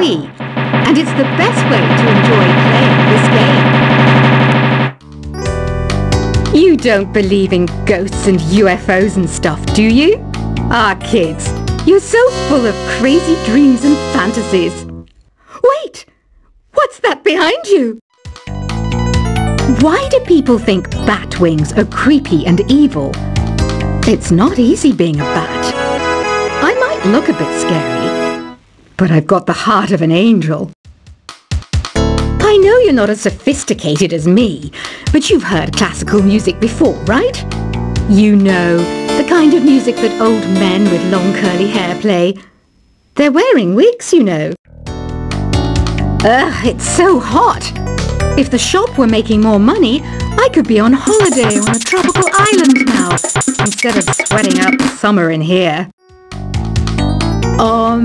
free, and it's the best way to enjoy playing this game. You don't believe in ghosts and UFOs and stuff, do you? Ah, kids, you're so full of crazy dreams and fantasies. Wait! What's that behind you? Why do people think bat wings are creepy and evil? It's not easy being a bat. I might look a bit scary, but I've got the heart of an angel. I know you're not as sophisticated as me, but you've heard classical music before, right? You know, the kind of music that old men with long curly hair play. They're wearing wigs, you know. Ugh, it's so hot. If the shop were making more money, I could be on holiday on a tropical island now, instead of sweating out the summer in here. Oh,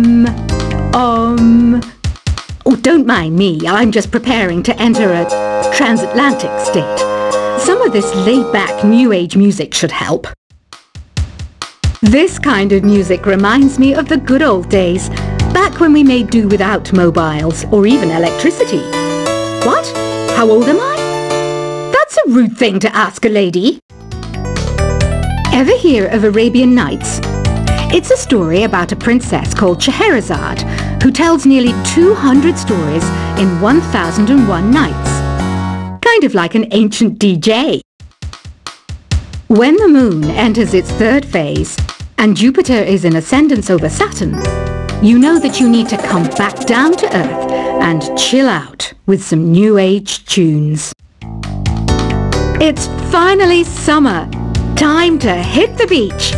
don't mind me. I'm just preparing to enter a transatlantic state. Some of this laid-back New Age music should help. This kind of music reminds me of the good old days, back when we made do without mobiles or even electricity. What? How old am I? That's a rude thing to ask a lady. Ever hear of Arabian Nights? It's a story about a princess called Scheherazade, who tells nearly 200 stories in 1001 nights. Kind of like an ancient DJ. When the moon enters its third phase, and Jupiter is in ascendance over Saturn, you know that you need to come back down to Earth and chill out with some New Age tunes. It's finally summer. Time to hit the beach.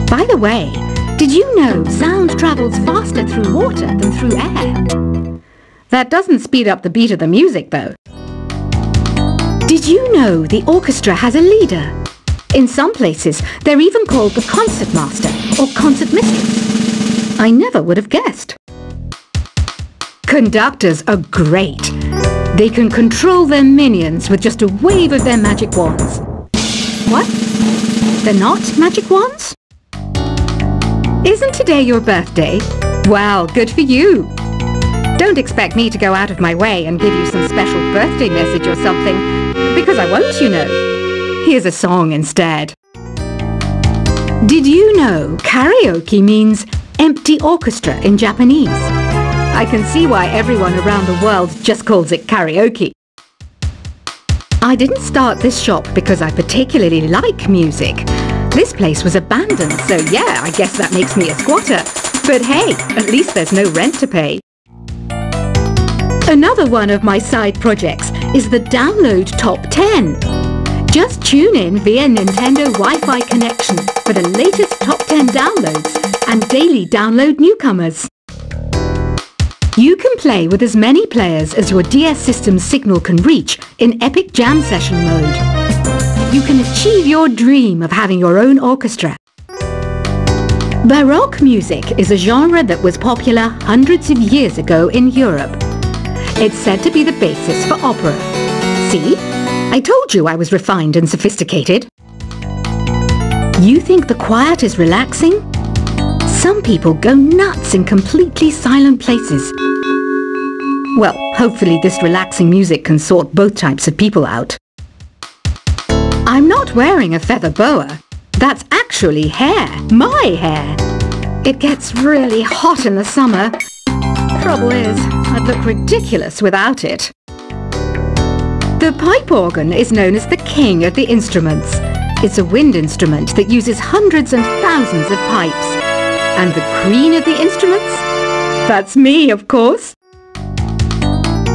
By the way, did you know sound travels faster through water than through air? That doesn't speed up the beat of the music, though. Did you know the orchestra has a leader? In some places, they're even called the concert master or concert mistress. I never would have guessed. Conductors are great. They can control their minions with just a wave of their magic wands. What? They're not magic wands? Isn't today your birthday? Well, good for you. Don't expect me to go out of my way and give you some special birthday message or something, because I won't, you know. Here's a song instead. Did you know karaoke means empty orchestra in Japanese? I can see why everyone around the world just calls it karaoke. I didn't start this shop because I particularly like music. This place was abandoned, so yeah, I guess that makes me a squatter. But hey, at least there's no rent to pay. Another one of my side projects is the Download Top 10. Just tune in via Nintendo Wi-Fi connection for the latest top 10 downloads and daily download newcomers. You can play with as many players as your DS system's signal can reach in Epic Jam Session mode. You can achieve your dream of having your own orchestra. Baroque music is a genre that was popular hundreds of years ago in Europe. It's said to be the basis for opera. See? I told you I was refined and sophisticated. You think the quiet is relaxing? Some people go nuts in completely silent places. Well, hopefully this relaxing music can sort both types of people out. I'm not wearing a feather boa. That's actually hair. My hair. It gets really hot in the summer. Trouble is, I'd look ridiculous without it. The pipe organ is known as the king of the instruments. It's a wind instrument that uses hundreds and thousands of pipes. And the queen of the instruments? That's me, of course.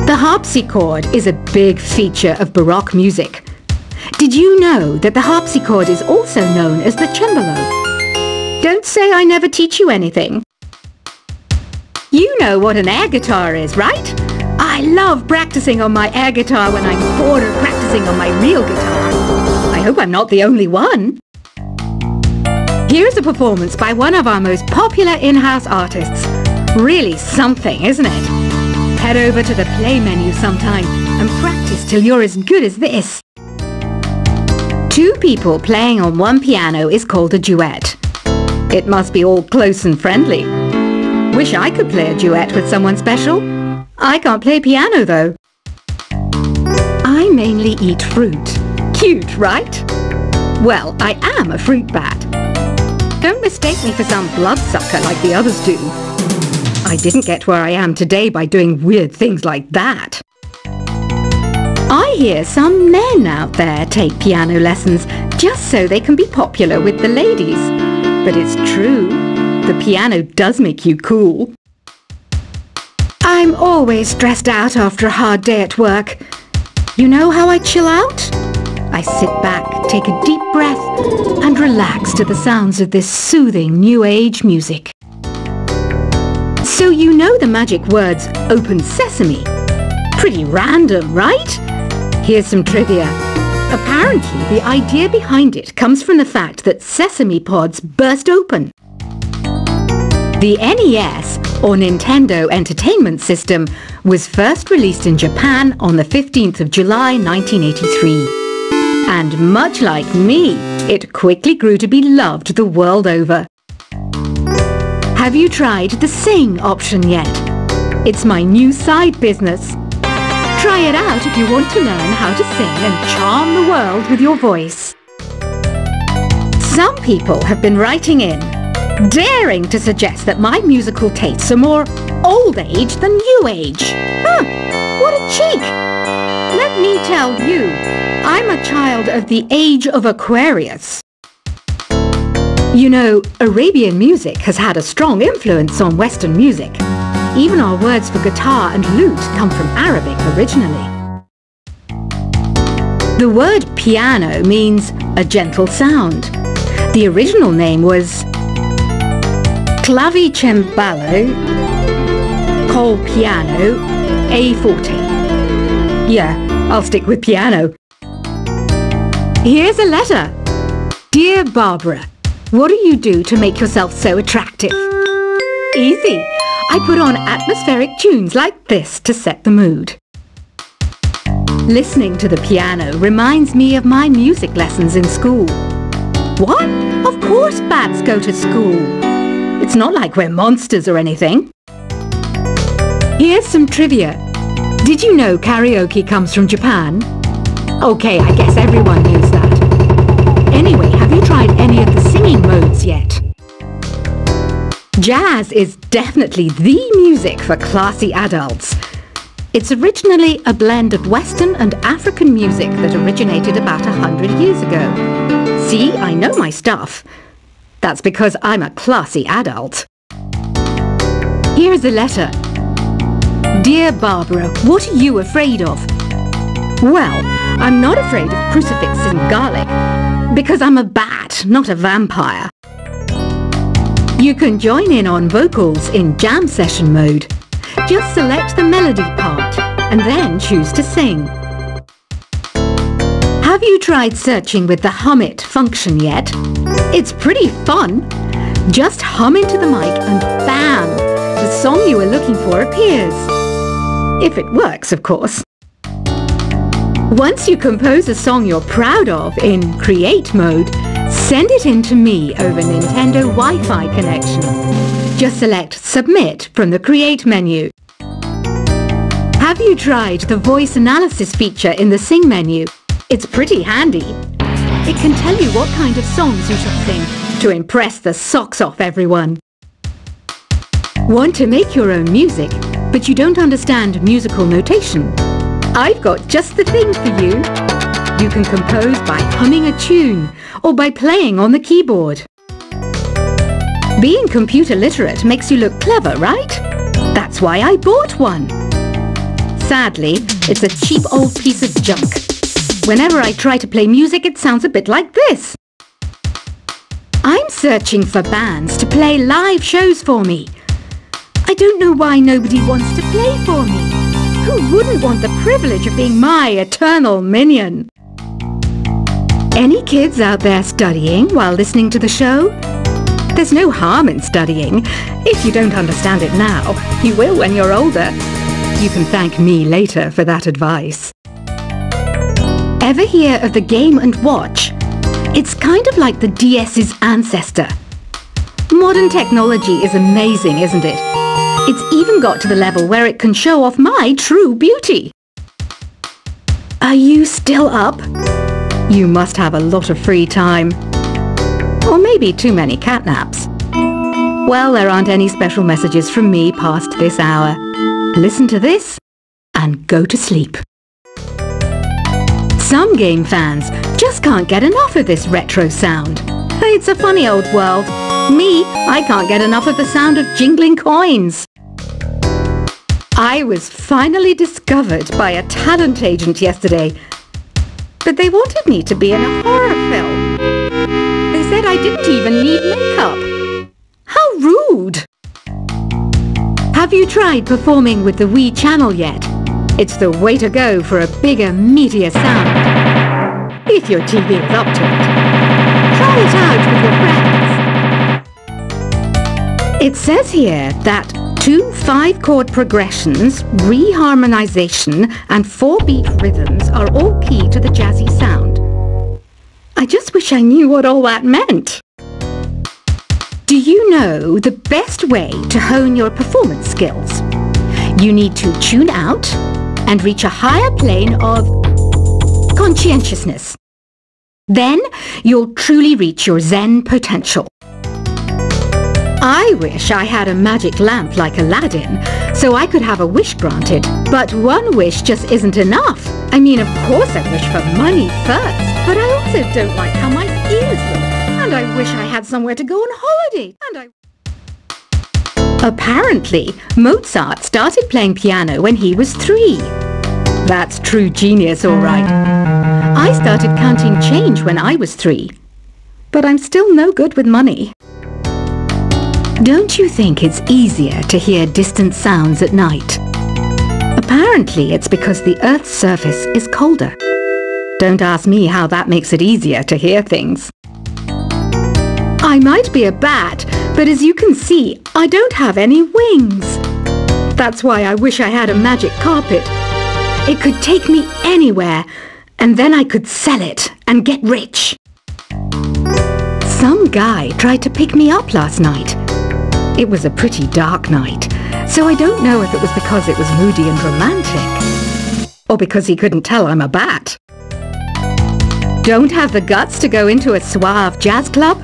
The harpsichord is a big feature of Baroque music. Did you know that the harpsichord is also known as the cembalo? Don't say I never teach you anything. You know what an air guitar is, right? I love practicing on my air guitar when I'm bored of practicing on my real guitar. I hope I'm not the only one. Here's a performance by one of our most popular in-house artists. Really something, isn't it? Head over to the play menu sometime and practice till you're as good as this. Two people playing on one piano is called a duet. It must be all close and friendly. Wish I could play a duet with someone special. I can't play piano though. I mainly eat fruit. Cute, right? Well, I am a fruit bat. Don't mistake me for some bloodsucker like the others do. I didn't get where I am today by doing weird things like that. I hear some men out there take piano lessons just so they can be popular with the ladies. But it's true, the piano does make you cool. I'm always stressed out after a hard day at work. You know how I chill out? I sit back, take a deep breath, and relax to the sounds of this soothing new age music. So you know the magic words "Open Sesame"? Pretty random, right? Here's some trivia. Apparently, the idea behind it comes from the fact that sesame pods burst open. The NES, or Nintendo Entertainment System, was first released in Japan on the 15th of July 1983. And much like me, it quickly grew to be loved the world over. Have you tried the Sing option yet? It's my new side business. Try it out if you want to learn how to sing and charm the world with your voice. Some people have been writing in, daring to suggest that my musical tastes are more old age than new age. Huh, what a cheek! Let me tell you, I'm a child of the age of Aquarius. You know, Arabian music has had a strong influence on Western music. Even our words for guitar and lute come from Arabic originally. The word piano means a gentle sound. The original name was clavicembalo col piano a forte. Yeah, I'll stick with piano. Here's a letter. Dear Barbara, what do you do to make yourself so attractive? Easy. I put on atmospheric tunes like this to set the mood. Listening to the piano reminds me of my music lessons in school. What? Of course bats go to school. It's not like we're monsters or anything. Here's some trivia. Did you know karaoke comes from Japan? Okay, I guess everyone knows that. Anyway, have you tried any of the singing modes yet? Jazz is definitely the music for classy adults. It's originally a blend of Western and African music that originated about 100 years ago. See, I know my stuff. That's because I'm a classy adult. Here's a letter. Dear Barbara, what are you afraid of? Well, I'm not afraid of crucifixes and garlic, because I'm a bat, not a vampire. You can join in on vocals in jam session mode. Just select the melody part and then choose to sing. Have you tried searching with the Hum It function yet? It's pretty fun. Just hum into the mic and bam! The song you are looking for appears. If it works, of course. Once you compose a song you're proud of in Create mode, send it in to me over Nintendo Wi-Fi connection. Just select Submit from the Create menu. Have you tried the voice analysis feature in the Sing menu? It's pretty handy. It can tell you what kind of songs you should sing to impress the socks off everyone. Want to make your own music, but you don't understand musical notation? I've got just the thing for you. You can compose by humming a tune or by playing on the keyboard. Being computer literate makes you look clever, right? That's why I bought one. Sadly, it's a cheap old piece of junk. Whenever I try to play music, it sounds a bit like this. I'm searching for bands to play live shows for me. I don't know why nobody wants to play for me. Who wouldn't want the privilege of being my eternal minion? Any kids out there studying while listening to the show? There's no harm in studying. If you don't understand it now, you will when you're older. You can thank me later for that advice. Ever hear of the Game & Watch? It's kind of like the DS's ancestor. Modern technology is amazing, isn't it? It's even got to the level where it can show off my true beauty. Are you still up? You must have a lot of free time. Or maybe too many catnaps. Well, there aren't any special messages from me past this hour. Listen to this and go to sleep. Some game fans just can't get enough of this retro sound. It's a funny old world. Me, I can't get enough of the sound of jingling coins. I was finally discovered by a talent agent yesterday, but they wanted me to be in a horror film. They said I didn't even need makeup. How rude! Have you tried performing with the Wii channel yet? It's the way to go for a bigger, meatier sound. If your TV is up to it. Try it out with your friends. It says here that 2 5-chord progressions, reharmonization and 4-beat rhythms are all key to the jazzy sound. I just wish I knew what all that meant. Do you know the best way to hone your performance skills? You need to tune out and reach a higher plane of conscientiousness. Then you'll truly reach your Zen potential. I wish I had a magic lamp like Aladdin, so I could have a wish granted. But one wish just isn't enough. I mean, of course I wish for money first, but I also don't like how my ears look. And I wish I had somewhere to go on holiday. Apparently, Mozart started playing piano when he was 3. That's true genius, all right. I started counting change when I was 3. But I'm still no good with money. Don't you think it's easier to hear distant sounds at night? Apparently, it's because the Earth's surface is colder. Don't ask me how that makes it easier to hear things. I might be a bat, but as you can see, I don't have any wings. That's why I wish I had a magic carpet. It could take me anywhere, and then I could sell it and get rich. Some guy tried to pick me up last night. It was a pretty dark night, so I don't know if it was because it was moody and romantic, or because he couldn't tell I'm a bat. Don't have the guts to go into a suave jazz club?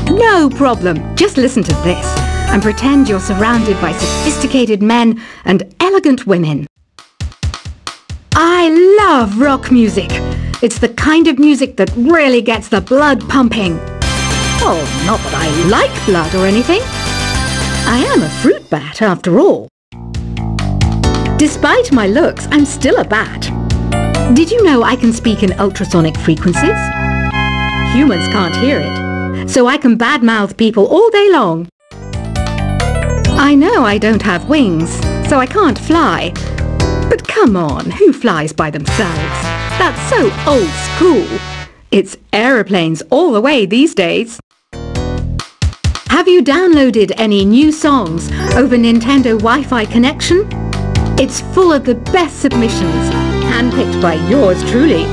No problem. Just listen to this and pretend you're surrounded by sophisticated men and elegant women. I love rock music. It's the kind of music that really gets the blood pumping. Oh, not that I like blood or anything. I am a fruit bat after all. Despite my looks, I'm still a bat. Did you know I can speak in ultrasonic frequencies? Humans can't hear it, so I can badmouth people all day long. I know I don't have wings, so I can't fly. But come on, who flies by themselves? That's so old school. It's aeroplanes all the way these days. Have you downloaded any new songs over Nintendo Wi-Fi connection? It's full of the best submissions, handpicked by yours truly.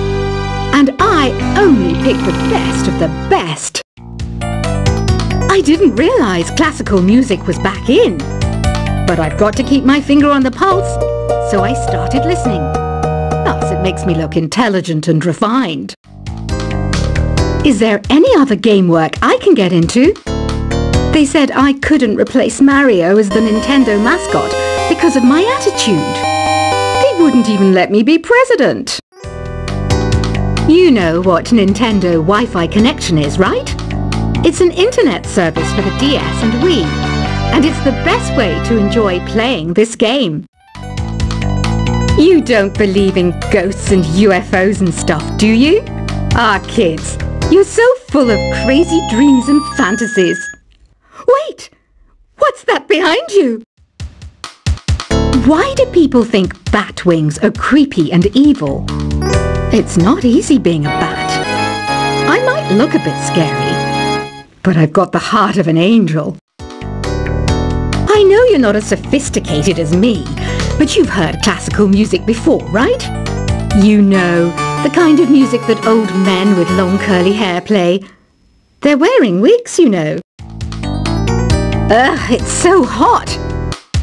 And I only pick the best of the best. I didn't realize classical music was back in. But I've got to keep my finger on the pulse, so I started listening. Thus, it makes me look intelligent and refined. Is there any other game work I can get into? They said I couldn't replace Mario as the Nintendo mascot because of my attitude. They wouldn't even let me be president. You know what Nintendo Wi-Fi connection is, right? It's an internet service for the DS and Wii, and it's the best way to enjoy playing this game. You don't believe in ghosts and UFOs and stuff, do you? Ah, kids, you're so full of crazy dreams and fantasies. Wait! What's that behind you? Why do people think bat wings are creepy and evil? It's not easy being a bat. I might look a bit scary, but I've got the heart of an angel. I know you're not as sophisticated as me, but you've heard classical music before, right? You know, the kind of music that old men with long curly hair play. They're wearing wigs, you know. Ugh, it's so hot.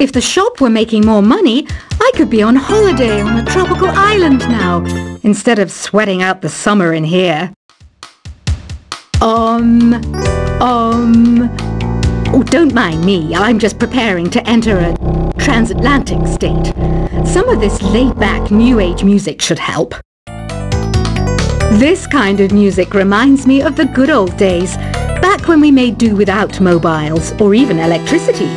If the shop were making more money, I could be on holiday on a tropical island now, instead of sweating out the summer in here. Oh, don't mind me. I'm just preparing to enter a transatlantic state. Some of this laid-back New Age music should help. This kind of music reminds me of the good old days, back when we made do without mobiles or even electricity.